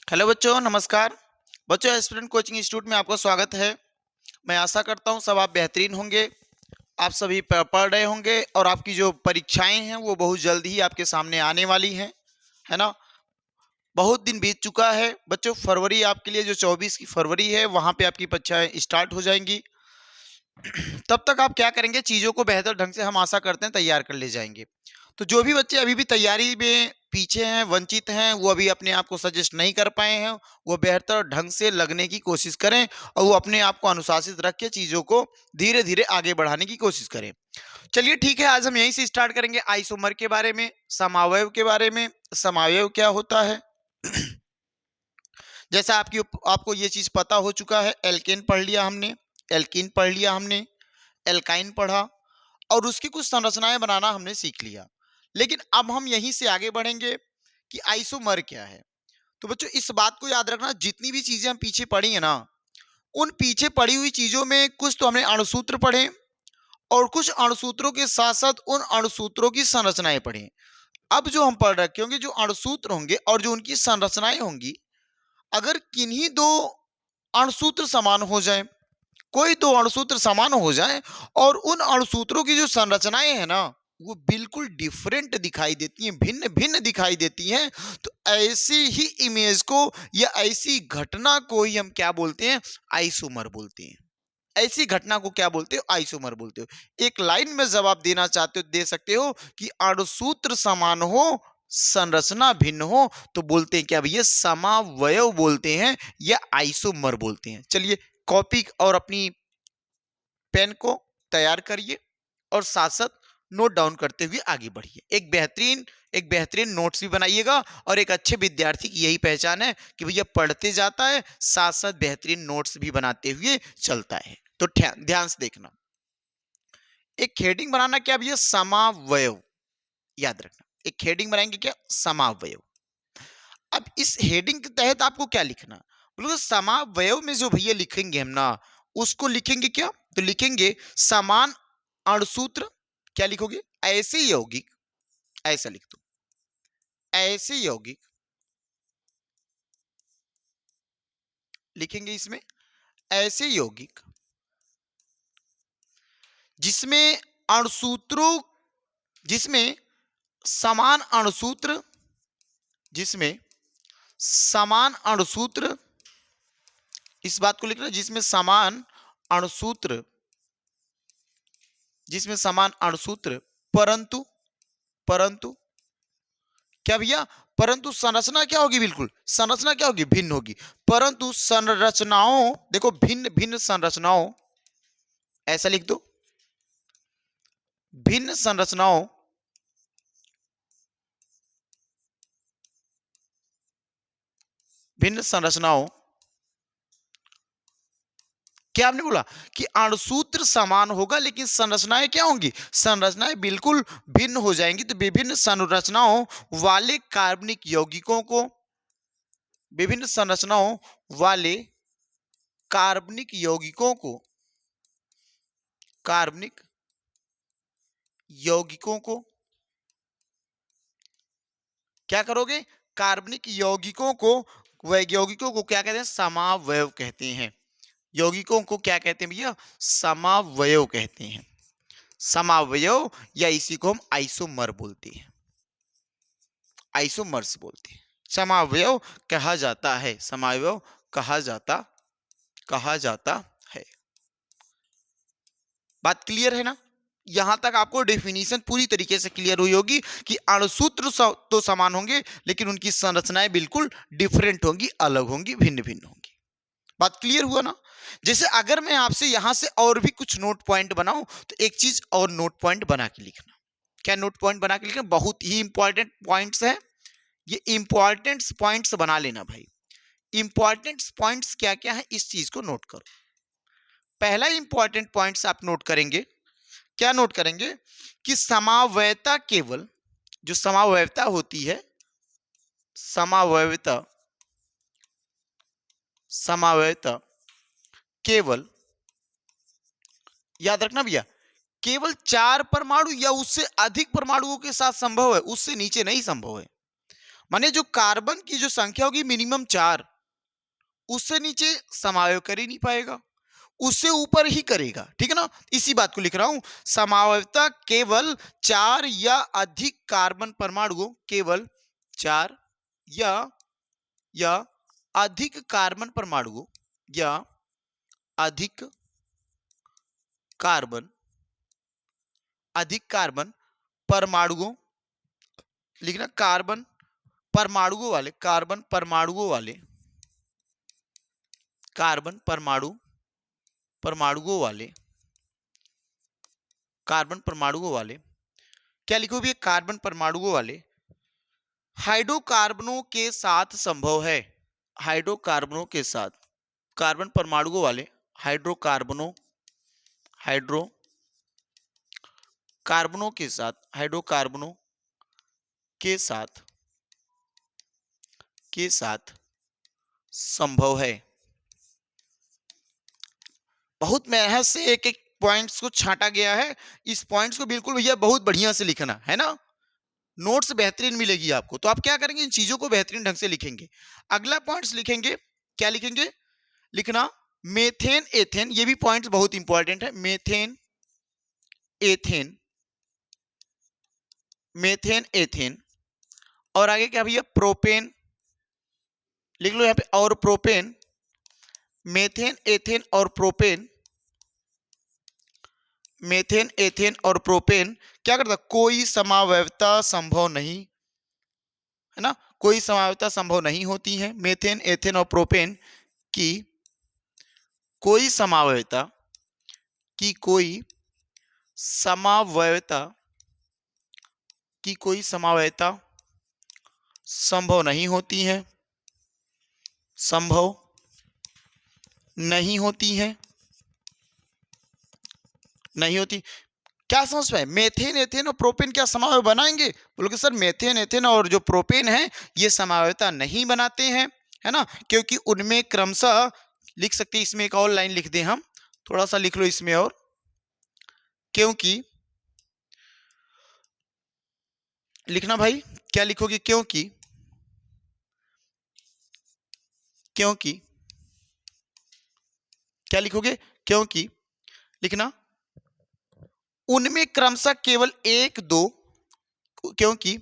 Hello बच्चों, नमस्कार। बच्चों, एस्पिरेंट कोचिंग इंस्टीट्यूट में आपका स्वागत है। मैं आशा करता हूं सब आप बेहतरीन होंगे। आप सभी पढ़ रहे होंगे और आपकी जो परीक्षाएं हैं वो बहुत जल्द ही आपके सामने आने वाली हैं, है ना। बहुत दिन बीत चुका है बच्चों। फरवरी आपके लिए जो 24 की फरवरी है वहां पे आपकी परीक्षाएं स्टार्ट हो जाएंगी। तब तक आप क्या करेंगे, चीज़ों को बेहतर ढंग से हम आशा करते हैं तैयार कर ले जाएंगे। तो जो भी बच्चे अभी भी तैयारी में पीछे हैं, वंचित हैं, वो अभी अपने आप को सजेस्ट नहीं कर पाए हैं, वो बेहतर ढंग से लगने की कोशिश करें और वो अपने आप को अनुशासित रख के चीज़ों को धीरे धीरे आगे बढ़ाने की कोशिश करें। चलिए ठीक है, आज हम यहीं से स्टार्ट करेंगे आइसोमर के बारे में, समावयव के बारे में। समावयव क्या होता है? जैसा आपको ये चीज़ पता हो चुका है, एल्केन पढ़ लिया हमने, एल्कीन पढ़ लिया हमने, एल्काइन पढ़ा और उसकी कुछ संरचनाएं बनाना हमने सीख लिया। लेकिन अब हम यहीं से आगे बढ़ेंगे कि आइसोमर क्या है। तो बच्चों इस बात को याद रखना, जितनी भी चीजें हम पीछे पढ़ी है ना, उन पीछे पड़ी हुई चीजों में कुछ तो हमने अणुसूत्र पढ़े और कुछ अणुसूत्रों के साथ साथ उन अणुसूत्रों की संरचनाएं पढ़ी। अब जो हम पढ़ रखे होंगे, जो अणुसूत्र होंगे और जो उनकी संरचनाएं होंगी, अगर किन्हीं दो अणुसूत्र समान हो जाए, कोई दो अणुसूत्र समान हो जाए और उन अणुसूत्रों की जो संरचनाएं हैं ना वो बिल्कुल डिफरेंट दिखाई देती हैं, भिन्न भिन्न दिखाई देती हैं, तो ऐसी ही इमेज को या ऐसी घटना को ही हम क्या बोलते हैं? आइसोमर बोलते हैं। ऐसी घटना को क्या बोलते हो? आइसोमर बोलते हो। एक लाइन में जवाब देना चाहते हो, दे सकते हो कि अणुसूत्र समान हो, संरचना भिन्न हो, तो बोलते हैं क्या भैया? समावयव बोलते हैं या आइसोमर बोलते हैं। चलिए कॉपी और अपनी पेन को तैयार करिए और साथ साथ नोट डाउन करते हुए आगे बढ़िए। एक बेहतरीन नोट्स भी बनाइएगा और एक अच्छे विद्यार्थी की यही पहचान है कि भैया पढ़ते जाता है, साथ साथ बेहतरीन नोट्स भी बनाते हुए चलता है। तो ध्यान से देखना, एक हेडिंग बनाना क्या भैया? समावयव। याद रखना, एक हेडिंग बनाएंगे क्या? समावयव। अब इस हेडिंग के तहत आपको क्या लिखना? बोलो समावयव में जो भैया लिखेंगे हम ना, उसको लिखेंगे क्या? तो लिखेंगे समान अणुसूत्र। क्या लिखोगे? ऐसे यौगिक, ऐसा लिख दो, ऐसे यौगिक लिखेंगे इसमें, ऐसे यौगिक जिसमें अणुसूत्रों, जिसमें समान अणुसूत्र, जिसमें समान अणुसूत्र, इस बात को लिखना, जिसमें समान अणुसूत्र, जिसमें समान अणुसूत्र, परंतु परंतु क्या भैया? परंतु संरचना क्या होगी? बिल्कुल संरचना क्या होगी? भिन्न होगी। परंतु संरचनाओं, देखो भिन्न भिन्न संरचनाओं, ऐसा लिख दो, भिन्न संरचनाओं, भिन्न संरचनाओं। क्या आपने बोला कि अणुसूत्र समान होगा लेकिन संरचनाएं क्या होंगी? संरचनाएं बिल्कुल भिन्न हो जाएंगी। तो विभिन्न संरचनाओं वाले कार्बनिक यौगिकों को, विभिन्न संरचनाओं वाले कार्बनिक यौगिकों को, कार्बनिक यौगिकों को क्या करोगे? कार्बनिक यौगिकों को, यौगिकों को क्या कहते हैं? समावयव कहते हैं। यौगिकों को क्या कहते हैं भैया? समावयव कहते हैं। समावयव या इसी को हम आइसोमर बोलते हैं, आइसोमर्स बोलते हैं। समावयव कहा जाता है, समावयव कहा जाता है। बात क्लियर है ना? यहां तक आपको डेफिनेशन पूरी तरीके से क्लियर हुई होगी कि अणुसूत्र तो समान होंगे लेकिन उनकी संरचनाएं बिल्कुल डिफरेंट होंगी, अलग होंगी, भिन्न भिन्न होंगी। बात क्लियर हुआ ना? जैसे अगर मैं आपसे यहां से और भी कुछ नोट पॉइंट बनाऊं तो एक चीज और नोट पॉइंट बना के लिखना। क्या नोट पॉइंट बना के लिखना? बहुत ही इंपॉर्टेंट पॉइंट्स है ये, इंपॉर्टेंट पॉइंट्स बना लेना भाई। इंपॉर्टेंट पॉइंट्स क्या क्या है इस चीज को नोट करो। पहला इंपॉर्टेंट पॉइंट्स आप नोट करेंगे, क्या नोट करेंगे? कि समावयता केवल, जो समावयता होती है, समावयता, समावयता केवल, याद रखना भैया, केवल 4 परमाणु या उससे अधिक परमाणुओं के साथ संभव है, उससे नीचे नहीं संभव है। माने जो कार्बन की जो संख्या होगी मिनिमम 4, उससे नीचे समावयव कर ही नहीं पाएगा, उससे ऊपर ही करेगा। ठीक है ना, इसी बात को लिख रहा हूं। समावयवता केवल 4 या अधिक कार्बन परमाणुओं, केवल 4 या अधिक कार्बन परमाणुओं या अधिक कार्बन परमाणुओं, लिखना कार्बन परमाणुओं वाले, कार्बन परमाणुओं वाले क्या लिखोगे, कार्बन परमाणुओं वाले हाइड्रोकार्बनों के साथ संभव है। हाइड्रोकार्बनों के साथ, कार्बन परमाणुओं वाले हाइड्रोकार्बनों के साथ, हाइड्रोकार्बनों के साथ संभव है। बहुत मेहनत से एक एक पॉइंट्स को छांटा गया है। इस पॉइंट्स को बिल्कुल भैया बहुत बढ़िया से लिखना है ना, नोट्स बेहतरीन मिलेगी आपको। तो आप क्या करेंगे, इन चीजों को बेहतरीन ढंग से लिखेंगे। अगला पॉइंट्स लिखेंगे, क्या लिखेंगे, लिखना मेथेन एथेन, ये भी पॉइंट्स बहुत इंपॉर्टेंट है। मेथेन एथेन और आगे क्या भैया, प्रोपेन लिख लो यहाँ पे, और प्रोपेन, मेथेन एथेन और प्रोपेन, मेथेन एथेन और प्रोपेन क्या करता, कोई समावयवता संभव नहीं है ना, कोई समावयवता संभव नहीं होती है। मेथेन एथेन और प्रोपेन की कोई समावयवता संभव नहीं होती है, नहीं होती। क्या समझ पाए, मेथेन एथेन और प्रोपेन क्या समावयव बनाएंगे, बोलोगे सर मेथेन एथेन और जो प्रोपेन है ये समावयवता नहीं बनाते हैं, है ना, क्योंकि उनमें क्रमशः, लिख सकते हैं इसमें एक और लाइन लिख दें हम, थोड़ा सा लिख लो इसमें, और क्योंकि, लिखना भाई, क्या लिखोगे, क्योंकि क्या लिखोगे, क्योंकि लिखना उनमें क्रमशः केवल 1 2, क्योंकि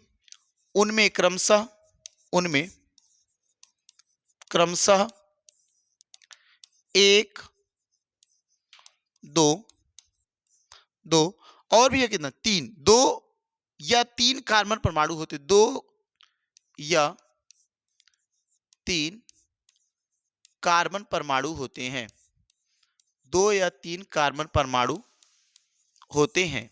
उनमें क्रमशः 1 2 और भी है कितना, 3, 2 या 3 कार्बन परमाणु होते, 2 या 3 कार्बन परमाणु होते हैं, 2 या 3 कार्बन परमाणु होते हैं।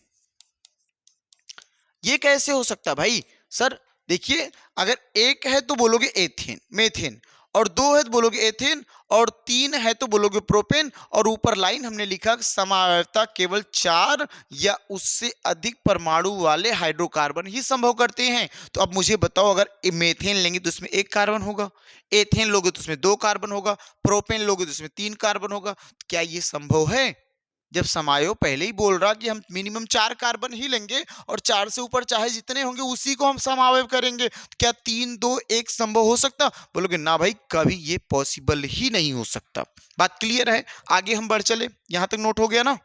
ये कैसे हो सकता भाई, सर देखिए, अगर 1 है तो बोलोगे एथेन मेथेन, और 2 है तो बोलोगे एथेन, और 3 है तो बोलोगे प्रोपेन, और ऊपर लाइन हमने लिखा समावयवता केवल 4 या उससे अधिक परमाणु वाले हाइड्रोकार्बन ही संभव करते हैं। तो अब मुझे बताओ, अगर मेथेन लेंगे तो इसमें 1 कार्बन होगा, एथेन लोगे तो उसमें 2 कार्बन होगा, प्रोपेन लोगे तो उसमें 3 कार्बन होगा। क्या ये संभव है, जब समावयव पहले ही बोल रहा कि हम मिनिमम 4 कार्बन ही लेंगे और 4 से ऊपर चाहे जितने होंगे उसी को हम समावयव करेंगे। क्या 3 2 1 संभव हो सकता, बोलोगे ना भाई, कभी ये पॉसिबल ही नहीं हो सकता। बात क्लियर है, आगे हम बढ़ चले, यहां तक नोट हो गया ना,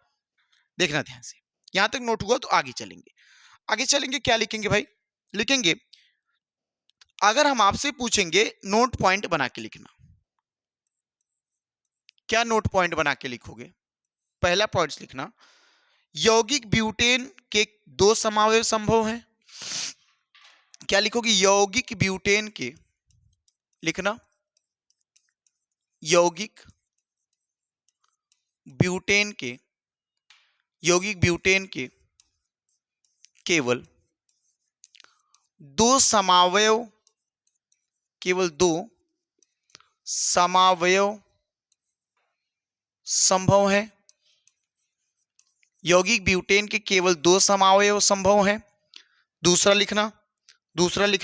देखना ध्यान से, यहां तक नोट हुआ तो आगे चलेंगे, क्या लिखेंगे भाई, लिखेंगे, अगर हम आपसे पूछेंगे नोट पॉइंट बना के लिखना, क्या नोट पॉइंट बना के लिखोगे, पहला पॉइंट लिखना, यौगिक ब्यूटेन के 2 समावयव संभव हैं। क्या लिखोगे, यौगिक ब्यूटेन के, लिखना यौगिक ब्यूटेन के केवल 2 समावयव संभव है। यौगिक ब्यूटेन के केवल 2 समावयव संभव हैं। दूसरा लिखना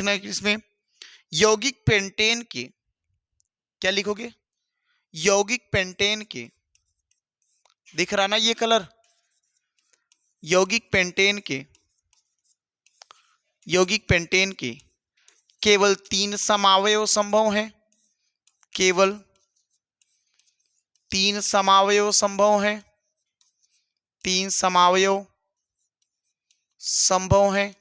है इसमें, यौगिक पेंटेन के, क्या लिखोगे, यौगिक पेंटेन के, दिख रहा ना ये कलर, यौगिक पेंटेन के केवल 3 समावयव संभव हैं, केवल 3 समावयव संभव हैं, 3 समावयव संभव हैं,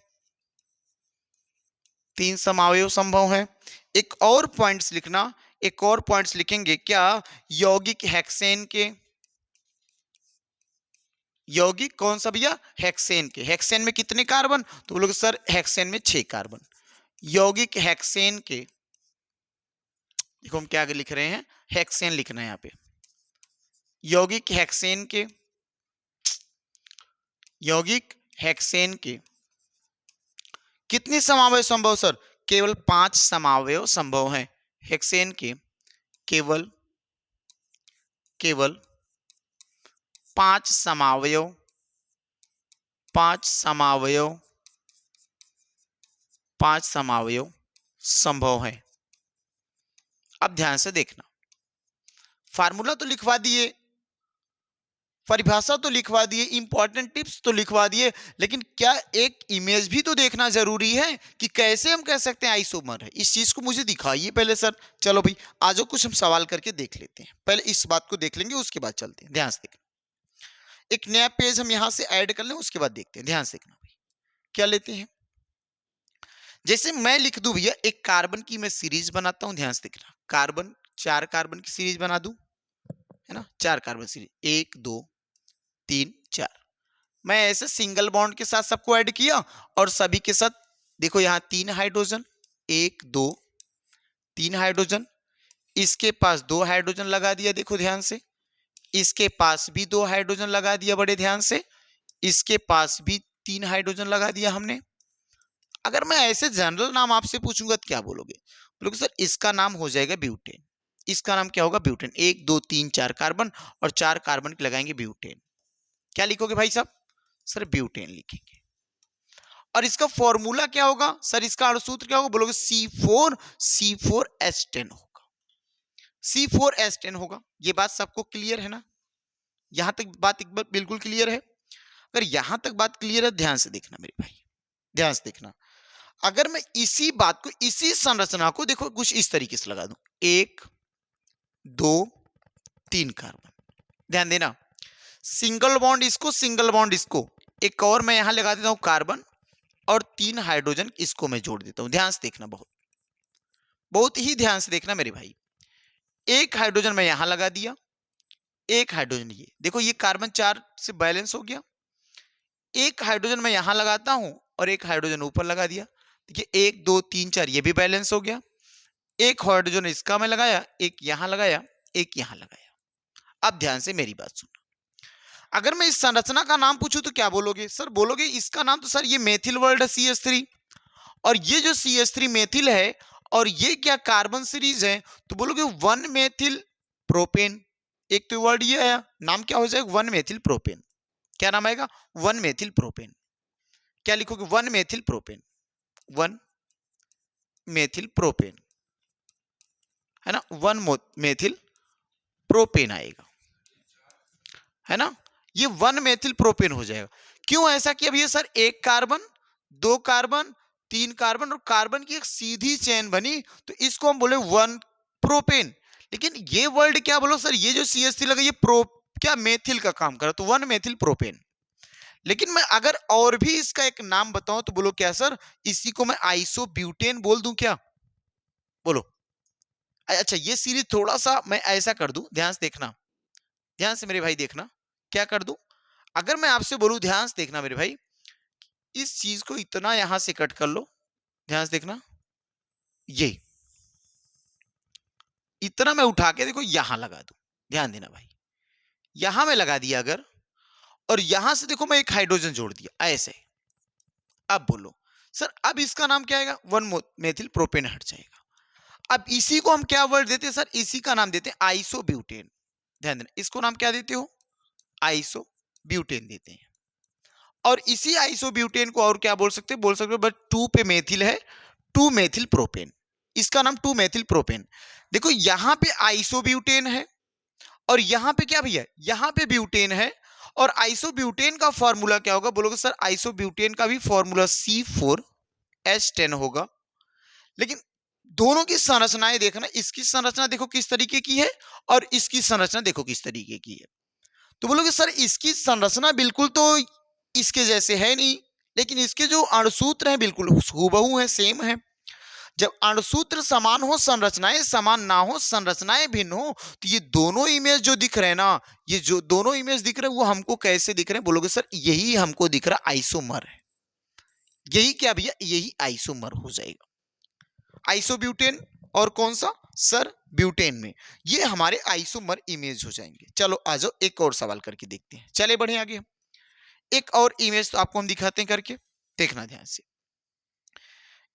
3 समावयव संभव हैं। एक और पॉइंट्स लिखना, एक और पॉइंट्स लिखेंगे क्या, यौगिक हेक्सेन के, यौगिक कौन सा भैया, हेक्सेन के। हेक्सेन में कितने कार्बन, तो बोलोगे सर हेक्सेन में 6 कार्बन। यौगिक हेक्सेन के, देखो हम क्या लिख रहे हैं, हेक्सेन लिखना है यहाँ पे। यौगिक हेक्सेन के, यौगिक हेक्सेन के कितने समावयव संभव सर, केवल 5 समावयव संभव हैं हेक्सेन के, केवल 5 समावयव, 5 समावयव, 5 समावयव संभव है। अब ध्यान से देखना, फार्मूला तो लिखवा दिए, परिभाषा तो लिखवा दिए, इंपॉर्टेंट टिप्स तो लिखवा दिए, लेकिन क्या एक इमेज भी तो देखना जरूरी है कि कैसे हम कह सकते हैं आइसोमर है। इस चीज को मुझे दिखाइए पहले सर। चलो भाई आ जाओ, कुछ हम सवाल करके देख लेते हैं, पहले इस बात को देख लेंगे उसके बाद चलते हैं। ध्यान से देखना, एक नया पेज हम यहां से ऐड कर लें, उसके बाद देखते हैं। ध्यान से देखना भाई, क्या लेते हैं, जैसे मैं लिख दूं भैया एक कार्बन की मैं सीरीज बनाता हूं। ध्यान से देखना, कार्बन 4 कार्बन की सीरीज बना दूं, है ना, 4 कार्बन सीरीज, 1 2 3 4। मैं ऐसे सिंगल बॉन्ड के साथ सबको ऐड किया और सभी के साथ देखो यहाँ 3 हाइड्रोजन, 1 2 3 हाइड्रोजन, इसके पास 2 हाइड्रोजन लगा दिया, देखो ध्यान से, इसके पास भी 2 हाइड्रोजन लगा दिया, बड़े ध्यान से, इसके पास भी 3 हाइड्रोजन लगा दिया हमने। अगर मैं ऐसे जनरल नाम आपसे पूछूंगा तो क्या बोलोगे, बोलोगे सर इसका नाम हो जाएगा ब्यूटेन। इसका नाम क्या होगा, ब्यूटेन। 1 2 3 4 कार्बन और 4 कार्बन के लगाएंगे ब्यूटेन। क्या लिखोगे भाई साहब, सर ब्यूटेन लिखेंगे। और इसका फॉर्मूला क्या होगा सर, इसका अणुसूत्र क्या होगा, बोलोगे C4H10 होगा, C4H10 होगा। ये बात सबको क्लियर है ना, यहां तक बात एक बार बिल्कुल क्लियर है। अगर यहां तक बात क्लियर है, ध्यान से देखना मेरे भाई, ध्यान से देखना। अगर मैं इसी बात को, इसी संरचना को देखो कुछ इस तरीके से लगा दूं, 1 2 3 कार्बन, ध्यान देना, सिंगल बॉन्ड इसको, सिंगल बॉन्ड इसको, एक और मैं यहां लगा देता हूं कार्बन और 3 हाइड्रोजन इसको मैं जोड़ देता हूं। ध्यान से देखना, बहुत बहुत ही ध्यान से देखना मेरे भाई। एक हाइड्रोजन मैं यहां लगा दिया, एक हाइड्रोजन ये देखो, ये कार्बन 4 से बैलेंस हो गया। एक हाइड्रोजन मैं यहां लगाता हूं और एक हाइड्रोजन ऊपर लगा दिया, देखिए 1 2 3 4 ये भी बैलेंस हो गया। एक हाइड्रोजन इसका मैं लगाया, एक यहां लगाया, एक यहां लगाया। अब ध्यान से मेरी बात सुनो, अगर मैं इस संरचना का नाम पूछूं तो क्या बोलोगे सर, बोलोगे इसका नाम तो सर ये मेथिल वर्ल्ड है CH3, और ये जो CH3 मेथिल है और ये क्या कार्बन सीरीज है, तो बोलोगे 1 मेथिल प्रोपेन। एक तो वर्ड ये आया, नाम क्या हो जाएगा, 1 मेथिल प्रोपेन। क्या नाम आएगा, 1 मेथिल प्रोपेन। क्या लिखोगे, 1 मेथिल प्रोपेन, 1 मेथिल प्रोपेन, है ना, 1 मेथिल प्रोपेन आएगा, है ना, ये 1 मेथिल प्रोपेन हो जाएगा। क्यों ऐसा किया भैया सर, 1 कार्बन 2 कार्बन 3 कार्बन और कार्बन की एक सीधी चेन बनी, तो इसको हम बोले 1 प्रोपेन। लेकिन ये वर्ड क्या बोलो सर, ये जो CH3 लगा ये प्रो क्या मेथिल का काम कर रहा, तो 1 मेथिल प्रोपेन। लेकिन मैं अगर और भी इसका एक नाम बताऊं तो बोलो क्या सर, इसी को मैं आइसोब्यूटेन बोल दूं क्या, बोलो। अच्छा ये सीरीज थोड़ा सा मैं ऐसा कर दूं, ध्यान से देखना, ध्यान से मेरे भाई देखना, क्या कर दूं, अगर मैं आपसे बोलूं, ध्यान से देखना मेरे भाई, इस चीज को इतना यहां से कट कर लो, ध्यान से देखना, ये इतना मैं उठा के देखो यहां लगा दूं, ध्यान देना भाई, यहां मैं लगा दिया अगर, और यहां से देखो मैं एक हाइड्रोजन जोड़ दिया ऐसे, अब बोलो सर अब इसका नाम क्या आएगा, 1 मेथिल प्रोपेन हट जाएगा। अब इसी को हम क्या वर्ड देते हैं सर, इसी का नाम देते हैं आइसोब्यूटेन। ध्यान देना, इसको नाम क्या देते हो, आइसोब्यूटेन देते हैं। और इसी आइसोब्यूटेन को और क्या बोल सकते हैं, बोल सकते हो बट 2 पे मेथिल है, 2 मेथिल प्रोपेन, इसका नाम 2 मेथिल प्रोपेन। देखो यहां पे आइसोब्यूटेन है और यहां पे क्या भैया, यहां पे ब्यूटेन है, और आइसोब्यूटेन का फॉर्मूला क्या होगा, बोलोगे सर आइसोब्यूटेन का भी फॉर्मूला C4H10 होगा। लेकिन दोनों की संरचनाएं देखना, इसकी संरचना देखो किस तरीके की है और इसकी संरचना देखो किस तरीके की है। तो बोलोगे सर इसकी संरचना बिल्कुल तो इसके जैसे है नहीं, लेकिन इसके जो अणुसूत्र हैं बिल्कुल हूबहू है, सेम है। जब अणुसूत्र समान हो, संरचनाएं समान ना हो, संरचनाएं भिन्न हो, तो ये दोनों इमेज जो दिख रहे हैं ना, ये जो दोनों इमेज दिख रहे हैं वो हमको कैसे दिख रहे हैं? बोलोगे सर यही हमको दिख रहा आइसोमर है। यही क्या भैया? यही आइसोमर हो जाएगा। आइसोब्यूटेन और कौन सा सर? ब्यूटेन में ये हमारे आइसोमर इमेज हो जाएंगे। चलो आ जाओ एक और सवाल करके देखते हैं। चले बढ़े आगे हम। एक और इमेज तो आपको हम दिखाते हैं करके, देखना ध्यान से।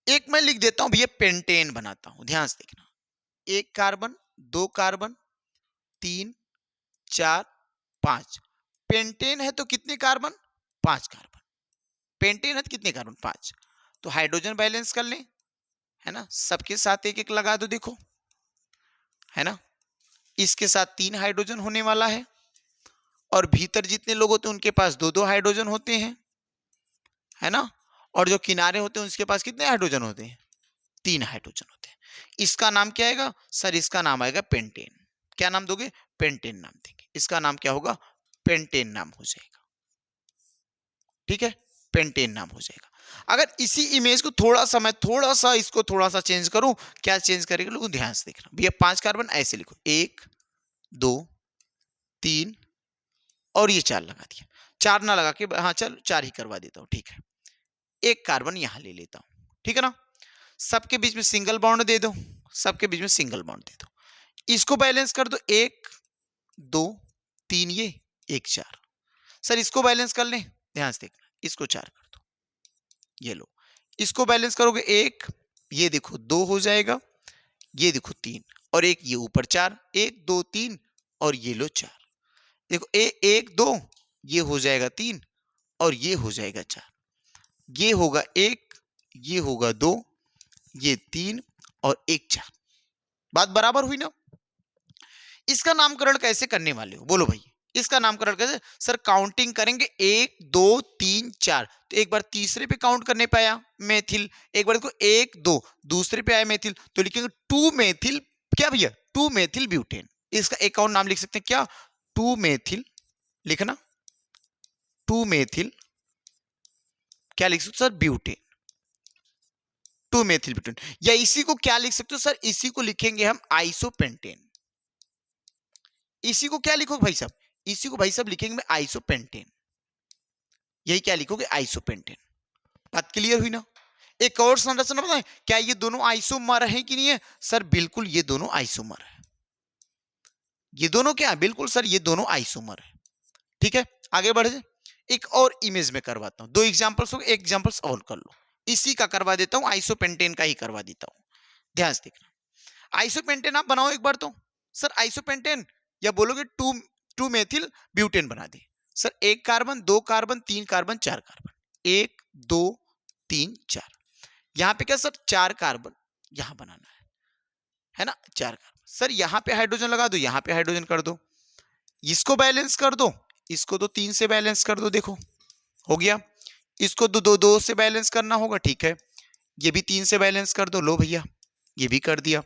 एक मैं लिख देता हूं भैया, पेंटेन बनाता हूं, ध्यान से देखना। एक कार्बन, दो कार्बन, 3, 4, 5। पेंटेन है तो कितने कार्बन? 5 कार्बन। पेंटेन है तो कितने कार्बन? 5। तो हाइड्रोजन बैलेंस कर लें, है ना, सबके साथ एक एक लगा दो, देखो है ना। इसके साथ 3 हाइड्रोजन होने वाला है, और भीतर जितने लोग होते हैं उनके पास 2-2 हाइड्रोजन होते हैं, है ना। और जो किनारे होते हैं उसके पास कितने हाइड्रोजन होते हैं? 3 हाइड्रोजन होते हैं। इसका नाम क्या आएगा सर? इसका नाम आएगा पेंटेन। क्या नाम दोगे? पेंटेन नाम देंगे। इसका नाम क्या होगा? पेंटेन नाम हो जाएगा। ठीक है, पेंटेन नाम हो जाएगा। अगर इसी इमेज को थोड़ा सा इसको थोड़ा सा चेंज करूं, क्या चेंज करेगा लोगों? ध्यान से देखना भैया। 5 कार्बन ऐसे लिखो, 1, 2, 3 और ये 4 लगा दिया। 4 ना लगा के, हाँ चल 4 ही करवा देता हूं, ठीक है। एक कार्बन यहां ले लेता हूं, ठीक है ना। सबके बीच में सिंगल बॉन्ड दे दो, सबके बीच में सिंगल बॉन्ड दे दो। इसको बैलेंस कर दो, 1, 2, 3 ये, 1, 4। सर इसको बैलेंस कर लें, ध्यान से देखना, इसको 4 कर दो, ये लो। इसको बैलेंस करोगे 1, ये देखो 2 हो जाएगा, ये देखो 3 और एक ये ऊपर 4, 1, 2, 3 और ये लो 4। देखो 1, 2 ये हो जाएगा 3 और ये हो जाएगा 4। ये होगा 1, ये होगा 2, ये 3 और 1 4। बात बराबर हुई ना। इसका नामकरण कैसे करने वाले हो? बोलो भाई, इसका नामकरण कैसे? सर काउंटिंग करेंगे, 1, 2, 3, 4। तो एक बार तीसरे पे काउंट करने पे आया मेथिल, एक बार देखो 1, 2 दूसरे पे आया मेथिल, तो लिखेंगे 2 मेथिल, क्या भैया? 2 मेथिल ब्यूटेन। इसका एक और नाम लिख सकते हैं, क्या? 2 मेथिल, लिखना 2 मेथिल, क्या लिख सकते हो सर? ब्यूटेन। 2 methyl butane. या इसी को क्या लिख सकते हो सर? इसी को लिखेंगे हम आइसोपेंटेन। इसी को क्या लिखोगे भाई साहब? इसी को भाई साहब लिखेंगे मैं आइसोपेंटेन। यही क्या लिखोगे? आइसोपेंटेन। बात क्लियर हुई ना। एक और संरचना बताएं, क्या ये दोनों आइसोमर है कि नहीं है? सर बिल्कुल ये दोनों आइसोमर है। ये दोनों क्या है? बिल्कुल सर ये दोनों आइसोमर है। ठीक है, आगे बढ़ जाए। एक और इमेज में करवाता हूं, 2 एग्जांपल्स हो गए, एक एग्जांपल्स और कर लो। इसी का करवा देता हूं, आइसोपेंटेन का ही करवा देता हूं, ध्यान से देखना। आइसोपेंटेन आप बनाओ एक बार तो। सर आइसोपेंटेन, या बोलोगे 2 मेथिल ब्यूटेन बना दे। Sir 1 carbon, 2 carbon, 3 carbon, 4 carbon, 1, 2, 3, 4। यहां पे क्या सर? 4 कार्बन यहां बनाना है ना, 4 कार्बन। सर यहां पे हाइड्रोजन लगा दो, यहां पे हाइड्रोजन कर दो, इसको बैलेंस कर दो, इसको तो 3 से बैलेंस कर दो, देखो हो गया। इसको तो 2 से बैलेंस करना होगा, ठीक है। ये भी 3 से बैलेंस कर दो, लो भैया ये भी कर दिया।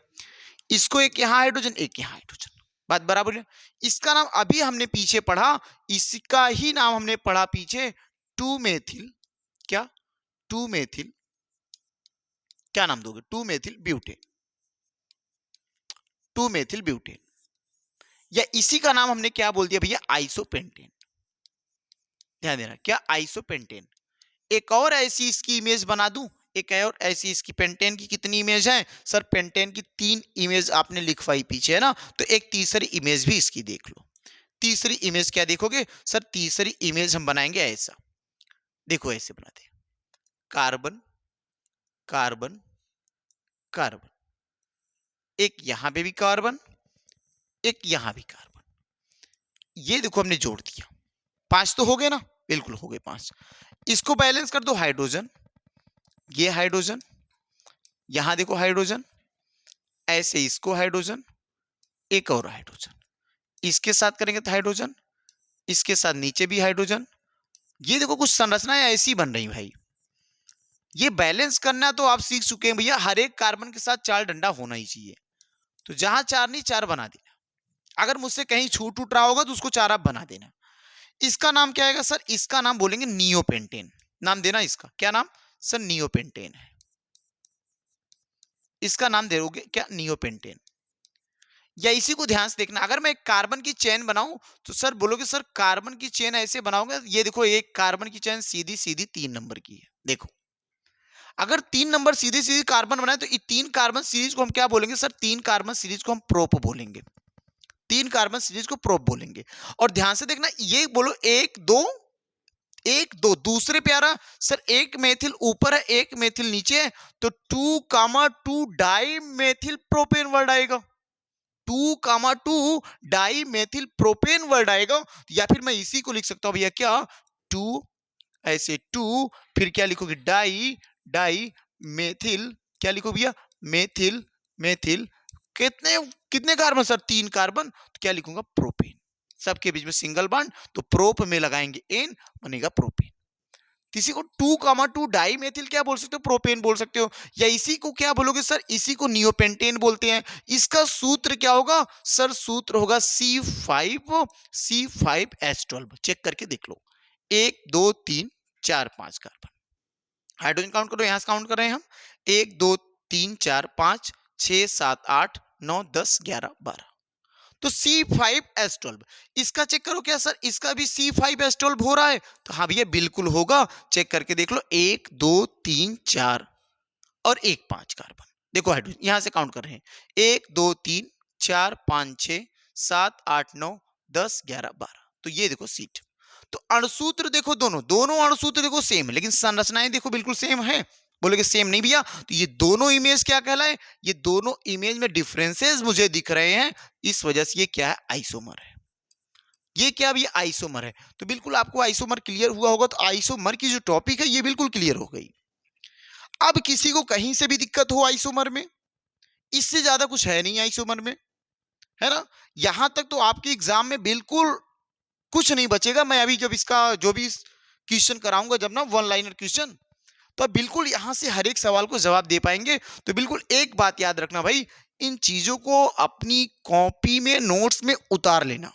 इसको एक यहां हाइड्रोजन, एक यहां हाइड्रोजन, बात बराबर है। इसका नाम अभी हमने पीछे पढ़ा, इसका ही नाम हमने पढ़ा पीछे, 2 मेथिल, क्या? 2 मेथिल, क्या नाम दोगे? 2 मेथिल ब्यूटेन। 2 मेथिल ब्यूटेन, या इसी का नाम हमने क्या बोल दिया भैया? आइसोपेंटेन। ध्यान देना, क्या? आइसोपेंटेन। एक और ऐसी इसकी इमेज बना दूं, एक और ऐसी इसकी पेंटेन की कितनी इमेज है? सर पेंटेन की 3 इमेज आपने लिखवाई पीछे, है ना। तो एक तीसरी इमेज भी इसकी देख लो। तीसरी इमेज क्या देखोगे? सर तीसरी इमेज हम बनाएंगे ऐसा, देखो ऐसे बनाते हैं, कार्बन, कार्बन, कार्बन, एक यहां पे भी कार्बन, एक यहां भी कार्बन। ये देखो हमने जोड़ दिया, 5 तो हो गए ना, बिल्कुल हो गए 5। इसको बैलेंस कर दो, हाइड्रोजन, ये हाइड्रोजन, यहां देखो हाइड्रोजन, ऐसे इसको हाइड्रोजन, एक और हाइड्रोजन, इसके साथ करेंगे तो हाइड्रोजन, इसके साथ नीचे भी हाइड्रोजन। ये देखो कुछ संरचनाएं ऐसी बन रही भाई, ये बैलेंस करना तो आप सीख चुके हैं भैया, हर एक कार्बन के साथ 4 डंडा होना ही चाहिए। तो जहां 4 नहीं 4 बना देना, अगर मुझसे कहीं छूट उठ रहा होगा तो उसको 4 आप बना देना। इसका नाम क्या आएगा सर? इसका नाम बोलेंगे नियोपेंटेन। नाम देना इसका, क्या नाम सर? नियोपेंटेन है। इसका नाम दोगे क्या? नियोपेंटेन। या इसी को ध्यान से देखना, अगर मैं एक कार्बन की चेन बनाऊं तो सर बोलोगे सर कार्बन की चेन ऐसे बनाओगे, ये देखो एक कार्बन की चेन सीधी सीधी 3 नंबर की है। देखो अगर 3 नंबर सीधी सीधी कार्बन बनाए तो ये 3 कार्बन सीरीज को हम क्या बोलेंगे सर? 3 कार्बन सीरीज को हम प्रोप बोलेंगे। 3 कार्बन सीरीज को प्रोप बोलेंगे। और ध्यान से देखना, ये बोलो 1 2 1 2 दूसरे पे आ रहा सर, एक मेथिल ऊपर है एक मेथिल नीचे है, तो 2 डाई मेथिल प्रोपेन वर्ड आएगा। 2 डाई मेथिल प्रोपेन वर्ड आएगा। या फिर मैं इसी को लिख सकता हूं भैया, क्या 2 ऐसे 2 फिर क्या लिखोगे? डाई डाई मेथिल, क्या लिखो भैया? मेथिल मेथिल कितने कितने कार्बन सर? 3 कार्बन, तो क्या लिखूंगा? प्रोपेन। सबके बीच में सिंगल बॉन्ड, तो प्रोप में लगाएंगे एन, बनेगा प्रोपेन। किसी को 2 डाई मेथिल क्या बोल सकते हो? प्रोपेन बोल सकते हो। या इसी को क्या बोलोगे सर? इसी को नियोपेंटेन बोलते हैं। इसका सूत्र क्या होगा सर? सूत्र होगा C5H12। चेक करके देख लो, 1 2 3 4 5 कार्बन। हाइड्रोजन काउंट करो, यहां से काउंट कर रहे हैं हम, 1 2 3 4 5 6 7 8 9 10 11 12। तो C5H12 इसका चेक करो क्या सर? इसका भी C5H12 हो रहा है? तो हाँ भैया बिल्कुल होगा। चेक करके देख लो, 1 2 3 4 और 1 5 कार्बन। देखो हाइड्रोजन यहां से काउंट कर रहे हैं, 1 2 3 4 5 6 7 8 9 10 11 12। तो ये देखो सीट। तो अणुसूत्र देखो, दोनों दोनों अणुसूत्र देखो सेम है, लेकिन संरचनाएं देखो बिल्कुल सेम है। बोलोगे सेम नहीं भैया, तो ये दोनों इमेज क्या कहलाए? ये दोनों इमेज में डिफरेंसेस मुझे दिख रहे हैं, इस वजह से ये क्या है? आइसोमर है। ये क्या भैया? आइसोमर है। तो बिल्कुल आपको आइसोमर क्लियर हुआ होगा। तो आइसोमर की जो टॉपिक है ये बिल्कुल क्लियर हो गई। अब किसी को कहीं से भी दिक्कत हो आइसोमर में, इससे ज्यादा कुछ है नहीं आइसोमर में, है ना? यहां तक तो आपके एग्जाम में बिल्कुल कुछ नहीं बचेगा। मैं अभी जब इसका जो भी क्वेश्चन कराऊंगा, जब ना 1 लाइनर क्वेश्चन, तो आप बिल्कुल यहां से हर एक सवाल को जवाब दे पाएंगे। तो बिल्कुल एक बात याद रखना भाई, इन चीजों को अपनी कॉपी में नोट्स में उतार लेना,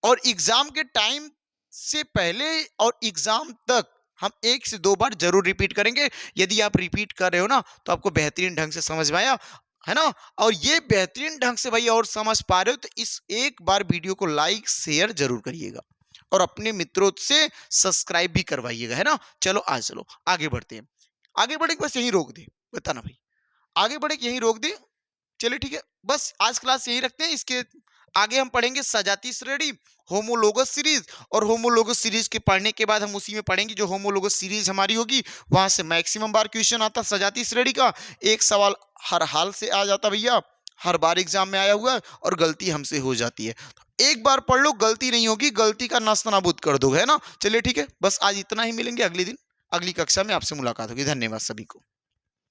और एग्जाम के टाइम से पहले और एग्जाम तक हम 1 से 2 बार जरूर रिपीट करेंगे। यदि आप रिपीट कर रहे हो ना, तो आपको बेहतरीन ढंग से समझ में आया, है ना? और ये बेहतरीन ढंग से भाई और समझ पा रहे हो, तो इस एक बार वीडियो को लाइक शेयर जरूर करिएगा, और अपने मित्रों से सब्सक्राइब भी करवाइएगा, है ना? चलो आज चलो आगे बढ़ते हैं। आगे बढ़े बस यहीं रोक दे, बताना भाई, आगे बढ़े यहीं रोक दे? चलिए ठीक है, बस आज क्लास यही रखते हैं। इसके आगे हम पढ़ेंगे सजातीय श्रेणी, होमोलोगस सीरीज, और होमोलोगस सीरीज के पढ़ने के बाद हम उसी में पढ़ेंगे जो होमोलोगस सीरीज हमारी होगी, वहां से मैक्सिमम बार क्वेश्चन आता सजातीय श्रेणी का। एक सवाल हर हाल से आ जाता भैया, हर बार एग्जाम में आया हुआ है, और गलती हमसे हो जाती है। एक बार पढ़ लो, गलती नहीं होगी, गलती का नास्तनाबूद कर दोगे, है ना? चलिए ठीक है, बस आज इतना ही, मिलेंगे अगले दिन अगली कक्षा में, आपसे मुलाकात होगी। धन्यवाद सभी को।